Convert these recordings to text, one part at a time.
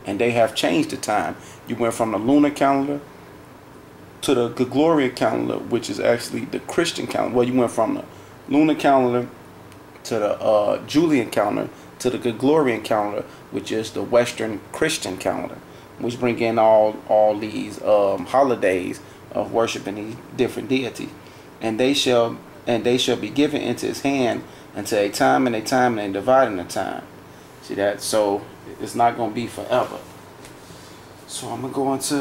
and they have changed the time. You went from the lunar calendar to the Gregorian calendar, which is actually the Christian calendar. Well, you went from the lunar calendar to the Julian calendar to the Gregorian calendar, which is the Western Christian calendar, which bring in all these holidays of worshiping these different deities, and they shall be given into his hand until a time and a time, and they divide in a time. See that? So it's not going to be forever. So I'm gonna go into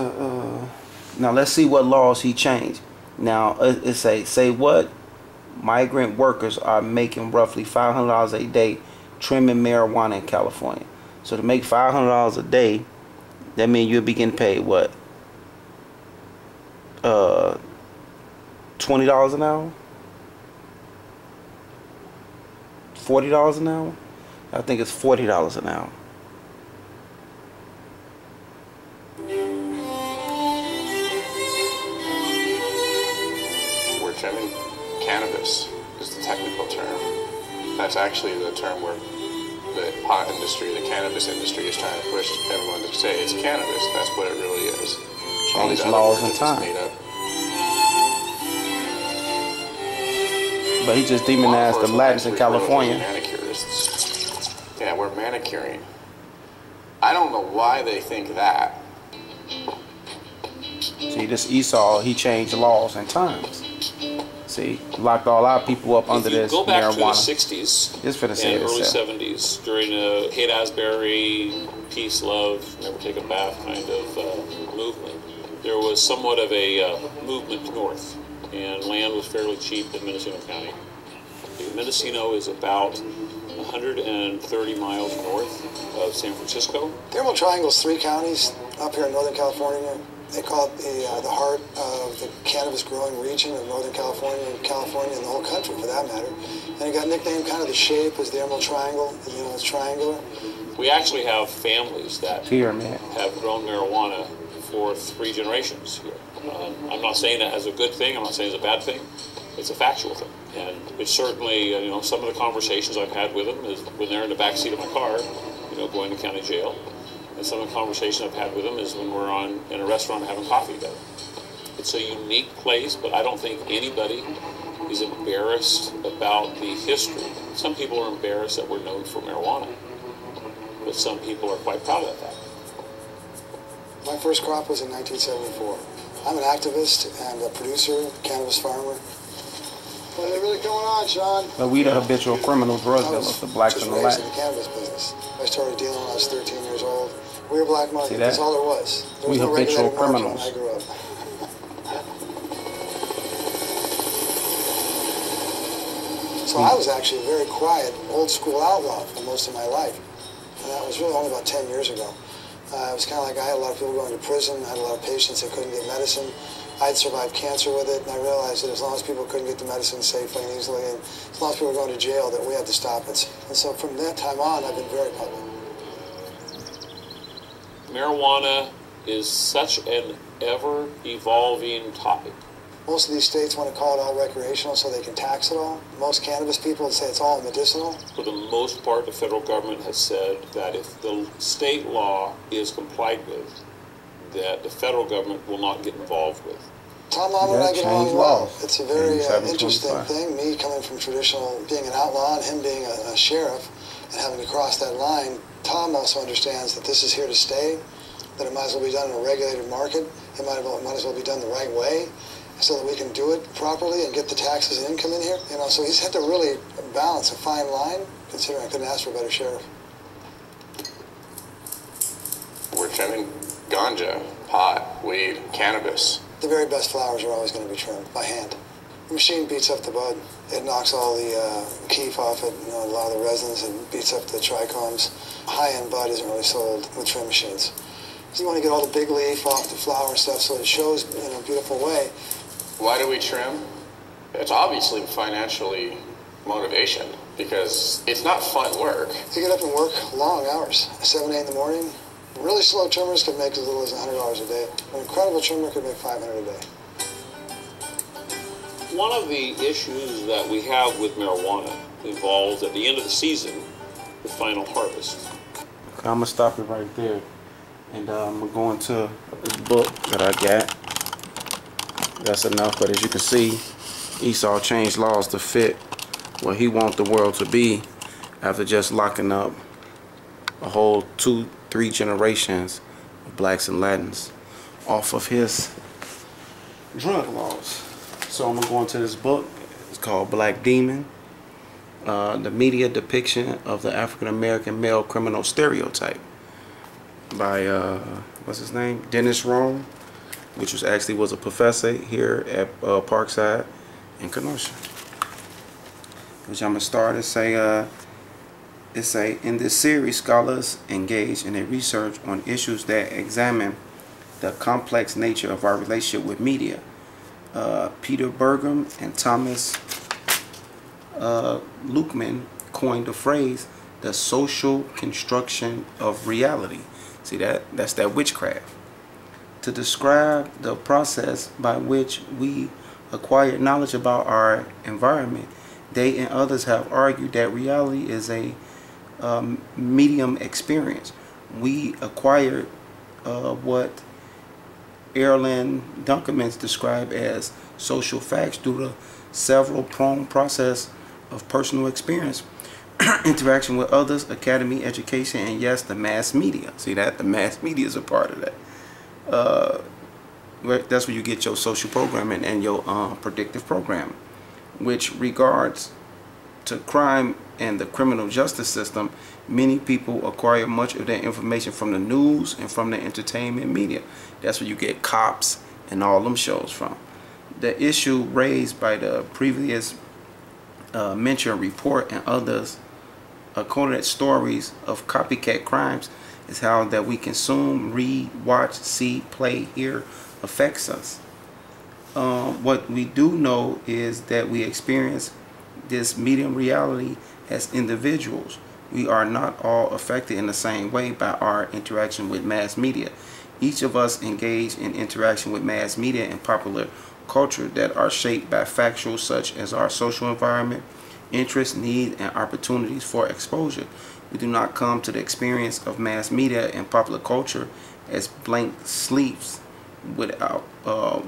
now. Let's see what laws he changed. Now it say what migrant workers are making roughly $500 a day trimming marijuana in California. So to make $500 a day, that means you'll be getting paid what? $20 an hour? $40 an hour? I think it's $40 an hour. We're trimming cannabis is the technical term. That's actually the term where the pot industry, the cannabis industry, is trying to push everyone to say it's cannabis. That's what it really is. All these laws and time. But he just demonized the Latins in California. Manicurists. Yeah, we're manicuring. I don't know why they think that. See, this Esau, he changed laws and times. See, locked all our people up under this marijuana. Go back to the 60s it's for the and early 70s during a Haight Asbury, peace, love, never take a bath kind of movement. There was somewhat of a movement north, and land was fairly cheap in Mendocino County. Mendocino is about 130 miles north of San Francisco. The Emerald Triangle is 3 counties up here in Northern California. They call it the heart of the cannabis growing region of Northern California and the whole country for that matter. And it got nicknamed kind of the shape as the Emerald Triangle, you know, it's triangular. We actually have families that have grown marijuana for 3 generations here. I'm not saying that as a good thing, I'm not saying it's a bad thing. It's a factual thing. And it's certainly, you know, some of the conversations I've had with them is when they're in the back seat of my car, you know, going to county jail. And some of the conversations I've had with them is when we're in a restaurant having coffee together. It's a unique place, but I don't think anybody is embarrassed about the history. Some people are embarrassed that we're known for marijuana, but some people are quite proud of that. My first crop was in 1974. I'm an activist and a producer, cannabis farmer. What is really going on, Sean? But we the habitual criminal drug dealers, the blacks and the Latins. Latins. In the cannabis business. I started dealing when I was 13 years old. We were black market. That's all there was. There was we no habitual regulated criminals. market when I grew up. So I was actually a very quiet, old school outlaw for most of my life. And that was really only about 10 years ago. It was kind of like I had a lot of people going to prison. I had a lot of patients that couldn't get medicine. I'd survived cancer with it, and I realized that as long as people couldn't get the medicine safely and easily, and as long as people were going to jail, that we had to stop it. And so from that time on, I've been very public. Marijuana is such an ever-evolving topic. Most of these states want to call it all recreational so they can tax it all. Most cannabis people say it's all medicinal. For the most part, the federal government has said that if the state law is complied with, that the federal government will not get involved with. Tom Lawler and I get along well. It's a very interesting thing, me coming from traditional, being an outlaw, and him being a sheriff, and having to cross that line. Tom also understands that this is here to stay, that it might as well be done in a regulated market, it might as well be done the right way, so that we can do it properly and get the taxes and income in here. You know, so he's had to really balance a fine line, considering I couldn't ask for a better sheriff. We're trimming ganja, pot, weed, cannabis. The very best flowers are always going to be trimmed by hand. The machine beats up the bud. It knocks all the keef off it, you know, a lot of the resins, and beats up the trichomes. High-end bud isn't really sold with trim machines. You want to get all the big leaf off the flower and stuff so it shows in a beautiful way. Why do we trim? It's obviously financially motivation because it's not fun work. You get up and work long hours, 7, 8 in the morning. Really slow trimmers can make as little as $100 a day. An incredible trimmer could make $500 a day. One of the issues that we have with marijuana involves, at the end of the season, the final harvest. I'm going to stop it right there. And I'm going to go into this book that I got. That's enough, but as you can see, Esau changed laws to fit what he wants the world to be after just locking up a whole 2-3 generations of blacks and Latins off of his drug laws. So I'm going to go into this book. It's called Black Demon. The media depiction of the African American male criminal stereotype by what's his name, Dennis Rome, which was a professor here at Parkside in Kenosha. Which I'm gonna start and say in this series, scholars engage in a research on issues that examine the complex nature of our relationship with media. Peter Bergam and Thomas Lukeman coined the phrase the social construction of reality. See that's that witchcraft. To describe the process by which we acquire knowledge about our environment, they and others have argued that reality is a medium experience. We acquire what Erland Dunkermans described as social facts through the several pronged process of personal experience, interaction with others, academy, education, and yes, the mass media. See that? The mass media is a part of that. That's where you get your social programming and your predictive programming, which regards to crime and the criminal justice system. Many people acquire much of their information from the news and from the entertainment media. That's where you get Cops and all them shows from. The issue raised by the previous mentioned report and others quoted stories of copycat crimes is how that we consume, read, watch, see, play, hear affects us. What we do know is that we experience this medium reality as individuals. We are not all affected in the same way by our interaction with mass media. Each of us engage in interaction with mass media and popular culture that are shaped by factors such as our social environment, interests, needs, and opportunities for exposure. We do not come to the experience of mass media and popular culture as blank slates without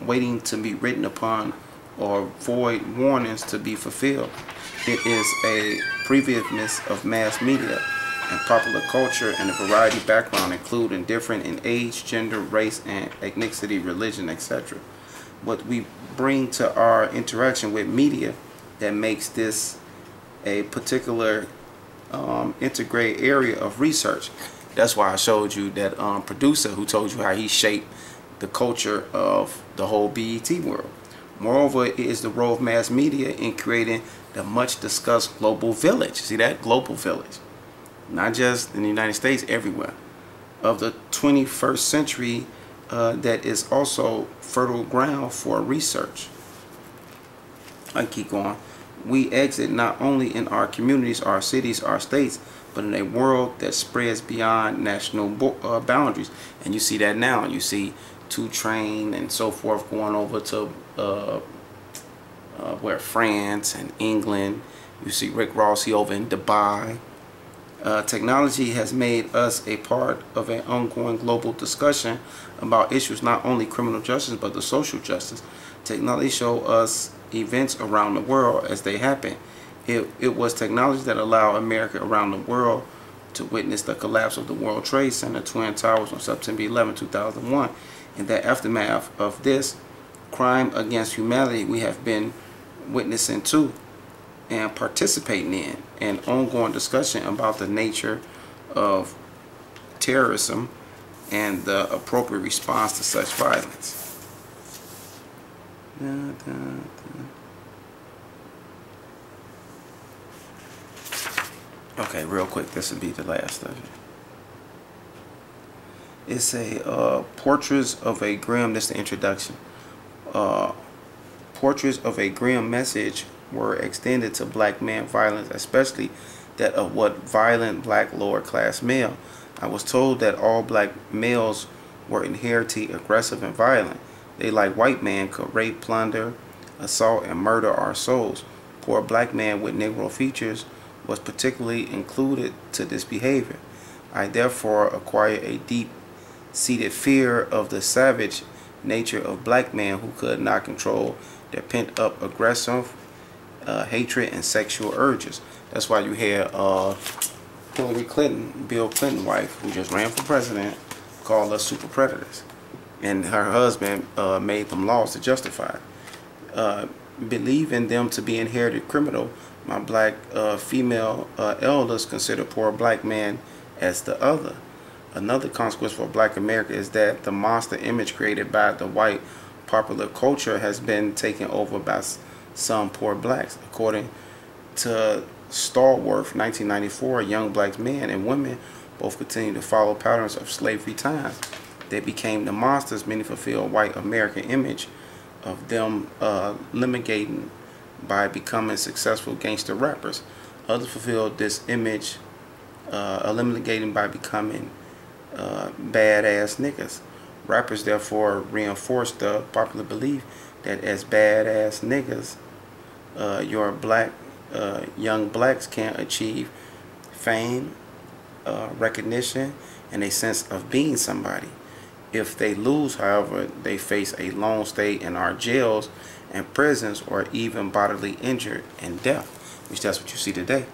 waiting to be written upon or void warnings to be fulfilled. It is a previousness of mass media and popular culture and a variety background, including different in age, gender, race, and ethnicity, religion, etc. What we bring to our interaction with media that makes this a particular integrated area of research. That's why I showed you that producer who told you how he shaped the culture of the whole BET world. Moreover, it is the role of mass media in creating the much discussed global village. See that? Global village. Not just in the United States, everywhere. Of the 21st century that is also fertile ground for research. I keep going. We exist not only in our communities, our cities, our states, but in a world that spreads beyond national boundaries. And you see that now. You see 2 Train and so forth going over to where France and England. You see Rick Ross, he over in Dubai. Technology has made us a part of an ongoing global discussion about issues not only criminal justice but the social justice. Technology shows us events around the world as they happen. It was technology that allowed America around the world to witness the collapse of the World Trade Center Twin Towers on September 11, 2001. In the aftermath of this crime against humanity, we have been witnessing to and participating in an ongoing discussion about the nature of terrorism and the appropriate response to such violence. Okay, real quick, this will be the last of it. It's a Portraits of a Grim, this is the introduction. Portraits of a grim message were extended to black man violence, especially that of what violent black lower class male. I was told that all black males were inherently aggressive and violent. They, like white man, could rape, plunder, assault, and murder our souls. Poor black man with Negro features was particularly included to this behavior. I therefore acquired a deep seated fear of the savage nature of black men who could not control their pent-up aggressive hatred and sexual urges. That's why you had Hillary Clinton, Bill Clinton's wife, who just ran for president, called us super predators. And her husband made them laws to justify it. Believing them to be inherited criminal, my black female elders consider poor black man as the other. Another consequence for black America is that the monster image created by the white popular culture has been taken over by some poor blacks. According to Starworth, 1994, young black men and women both continue to follow patterns of slavery times. They became the monsters. Many fulfill white American image of them eliminating by becoming successful gangster rappers. Others fulfill this image eliminating by becoming badass niggas. Rappers therefore reinforce the popular belief that as badass niggas, your black young blacks can achieve fame, recognition, and a sense of being somebody. If they lose, however, they face a long stay in our jails and prisons, or even bodily injured and death, which that's what you see today.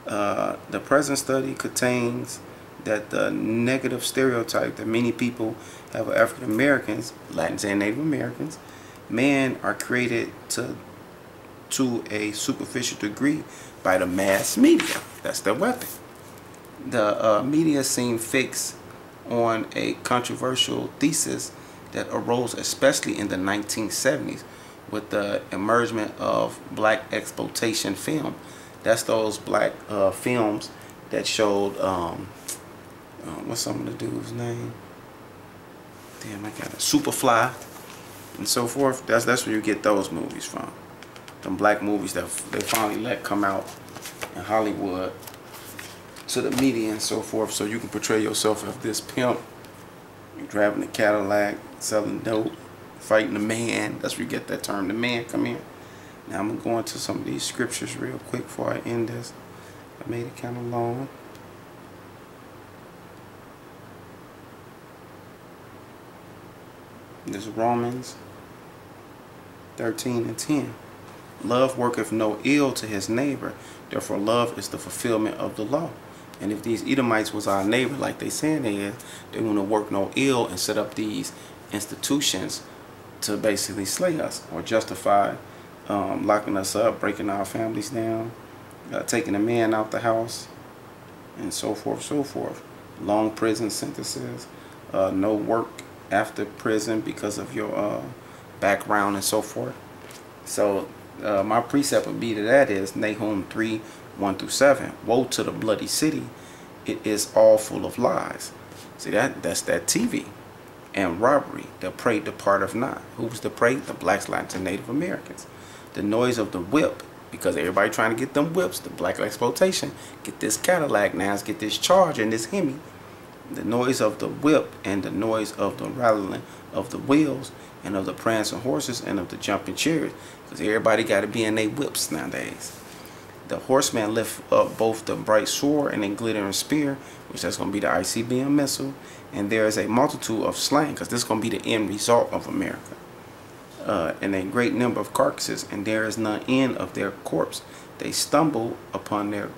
The present study contains that the negative stereotype that many people have of African Americans, Latins and Native Americans, men are created to a superficial degree by the mass media. That's their weapon. The media seem fixed on a controversial thesis that arose especially in the 1970s with the emergence of black exploitation film. That's those black films that showed what's some of the dude's name? Damn, I got it. Superfly and so forth. That's where you get those movies from. Them black movies that they finally let come out in Hollywood to the media and so forth, so you can portray yourself as this pimp. You're driving a Cadillac, selling dope, fighting the man. That's where you get that term, the man. Come here. Now I'm going to go into some of these scriptures real quick before I end this. I made it kind of long. This is Romans 13:10. Love worketh no ill to his neighbor. Therefore love is the fulfillment of the law. And if these Edomites was our neighbor, like they saying they is, they want to work no ill and set up these institutions to basically slay us or justify locking us up, breaking our families down, taking a man out the house, and so forth, so forth. Long prison sentences, no work after prison because of your background and so forth. So my precept would be to that is Nahum 3:1-7. Woe to the bloody city, it is all full of lies. See, that's that TV. And robbery, the prey departeth not. Who's the prey? The blacks, Latins, and Native Americans. The noise of the whip, because everybody trying to get them whips, the black exploitation, get this Cadillac now, get this Charger and this Hemi. The noise of the whip and the noise of the rattling of the wheels and of the prancing horses and of the jumping chariots, because everybody got to be in their whips nowadays. The horseman lift up both the bright sword and the glittering spear, which that's going to be the ICBM missile, and there is a multitude of slain, because this is going to be the end result of America, and a great number of carcasses, and there is none end of their corpse. They stumble upon their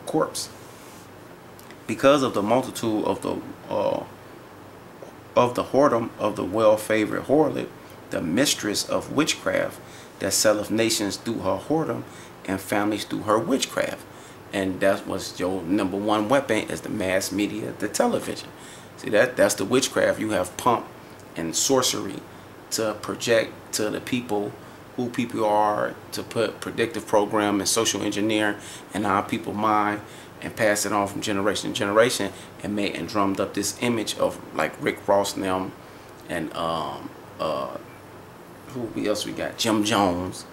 corpse. Because of the multitude of the whoredom of the well-favored harlot, the mistress of witchcraft, that selleth nations through her whoredom and families through her witchcraft. And that was your number one weapon, is the mass media, the television. See, that's the witchcraft. You have pump and sorcery to project to the people who people are, to put predictive program and social engineering in our people's mind and pass it on from generation to generation, and made and drummed up this image of like Rick Ross and them, and who else we got, Jim Jones,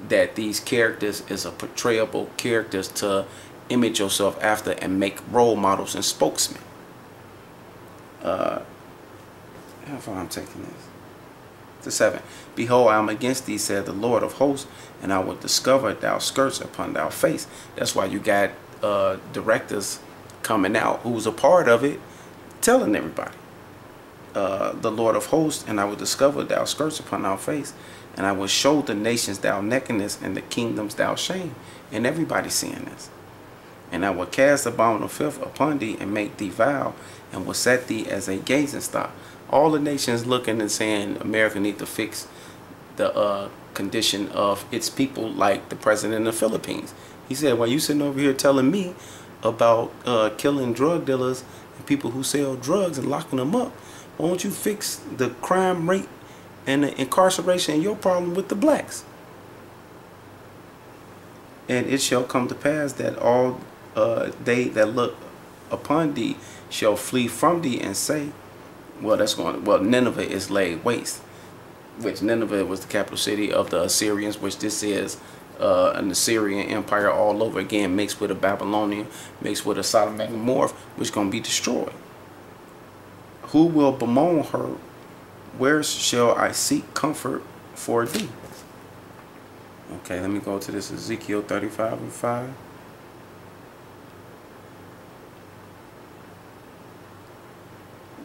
that these characters is a portrayable characters to image yourself after and make role models and spokesmen. How far I'm taking this? To 7. Behold, I am against thee, said the Lord of hosts, and I will discover thou skirts upon thy face. That's why you got directors coming out who's a part of it, telling everybody. the Lord of hosts, and I will discover thou skirts upon our face, and I will show the nations thou nakedness, and the kingdoms thou shame. And everybody's seeing this. And I will cast abominable filth upon thee, and make thee vile, and will set thee as a gazing stock. All the nations looking and saying America need to fix the condition of its people, like the president of the Philippines. He said, well, you sitting over here telling me about killing drug dealers and people who sell drugs and locking them up. Why don't you fix the crime rate and the incarceration and your problem with the blacks? And it shall come to pass that all they that look upon thee shall flee from thee and say, well, Nineveh is laid waste, which Nineveh was the capital city of the Assyrians, which this is an Assyrian empire all over again, mixed with a Babylonian, mixed with a Sodom and Gomorrah, which is going to be destroyed. Who will bemoan her? Where shall I seek comfort for thee? Okay, let me go to this Ezekiel 35:5.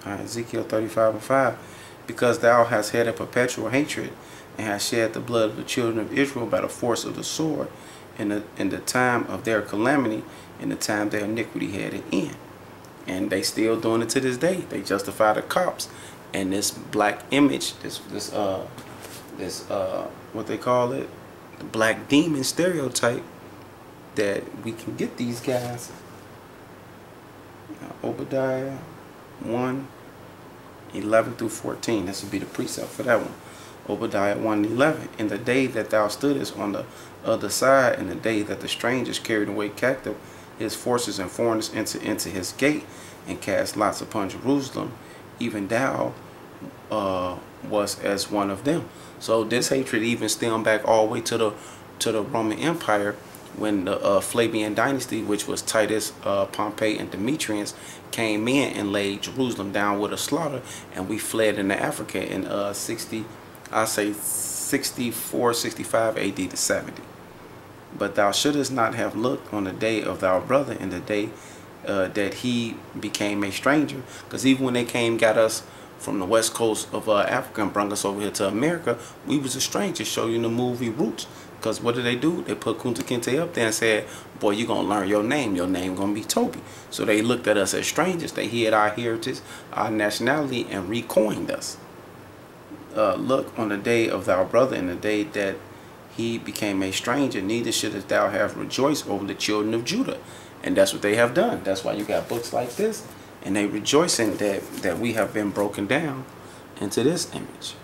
Ezekiel 35:5. Because thou hast had a perpetual hatred, and hast shed the blood of the children of Israel by the force of the sword, in the time of their calamity, in the time their iniquity had an end. And they still doing it to this day. They justify the cops and this black image, this what they call it, the black demon stereotype, that we can get these guys. Obadiah 1:11-14. This would be the precept for that one. Obadiah 1:11. In the day that thou stoodest on the other side, in the day that the strangers carried away captive his forces and foreigners into his gate, and cast lots upon Jerusalem, even thou was as one of them. So this hatred even stemmed back all the way to the Roman Empire, when the Flavian dynasty, which was Titus, Pompey, and Demetrius, came in and laid Jerusalem down with a slaughter, and we fled into Africa in 64, 65 AD to 70. But thou shouldest not have looked on the day of thy brother, in the day that he became a stranger. Because even when they came, got us from the west coast of Africa and brought us over here to America, we was a stranger. Show you in the movie Roots. Because what did they do? They put Kunta Kinte up there and said, boy, you're going to learn your name. Your name going to be Toby. So they looked at us as strangers. They hid our heritage, our nationality, and recoined us. Look on the day of thy brother, in the day that he became a stranger, neither shouldest thou have rejoiced over the children of Judah. And that's what they have done. That's why you got books like this, and they rejoicing that we have been broken down into this image.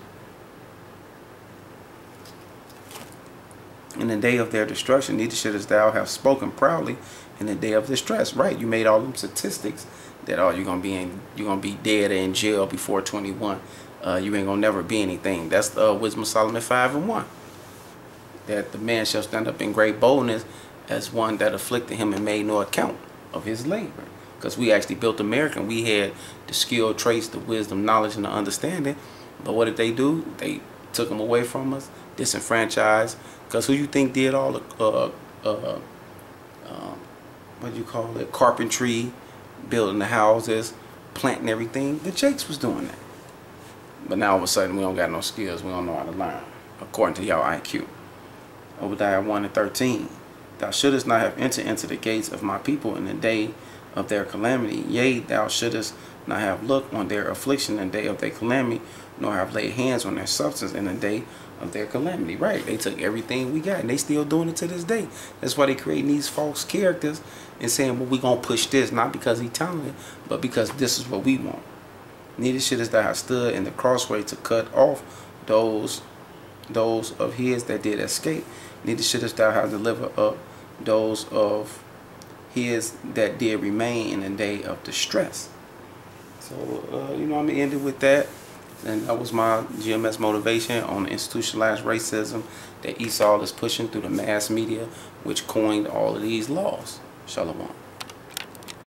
In the day of their destruction, neither shouldest thou have spoken proudly in the day of distress. Right, you made all them statistics that you're gonna be dead or in jail before 21. You ain't gonna never be anything. That's the Wisdom of Solomon 5:1. That the man shall stand up in great boldness as one that afflicted him and made no account of his labor. Because we actually built America, and we had the skill, traits, the wisdom, knowledge, and the understanding. But what did they do? They took them away from us, disenfranchised. Because who you think did all the what do you call it, carpentry, building the houses, planting everything? The Jakes was doing that. But now all of a sudden we don't got no skills. We don't know how to learn, according to y'all IQ. Obadiah 1:13. Thou shouldest not have entered into the gates of my people in the day of their calamity. Yea, thou shouldest not have looked on their affliction in the day of their calamity, nor have laid hands on their substance in the day of their calamity. Right, they took everything we got, and they still doing it to this day. That's why they creating these false characters and saying, well, we gonna push this, not because he talented, but because this is what we want. Neither shouldest thou have stood in the crossway to cut off those of his that did escape. Neither shouldest thou have delivered up those of his that did remain in the day of distress. So, I'm going to end it with that. And that was my GMS motivation on institutionalized racism that Esau is pushing through the mass media, which coined all of these laws. Shalom.